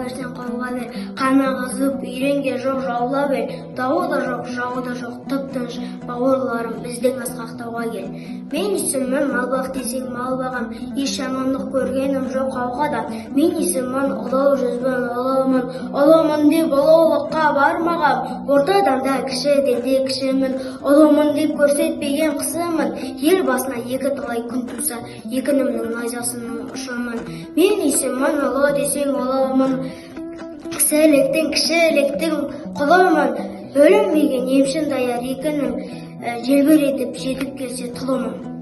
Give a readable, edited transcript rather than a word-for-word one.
берсең қауға бер, қаны қызып үйренге жоқ жаула бер, дауы да жоқ, жауы да жоқ, тып-тыныш бауырларым біздің асқақтауға кел. Мен есімім Малбақ десең мал бағам, еш жамандық көргенім жоқ қауғадан. Мен есімім ұлау жүзбін, ұлымын деп ұлылыққа бармағам, ортадан да кішіден де кішімін, ұлымын деп көрсетпеген қысымын. Ел басына екі талай күн туса, екінімнің найзасының ұшымын. Мен есімін ұлы десең ұлымын, кісіліктің кішіліктің құлымын. Өлінбеген емшін даяр екінім, желбіретіп жетіп келсе тұлымын.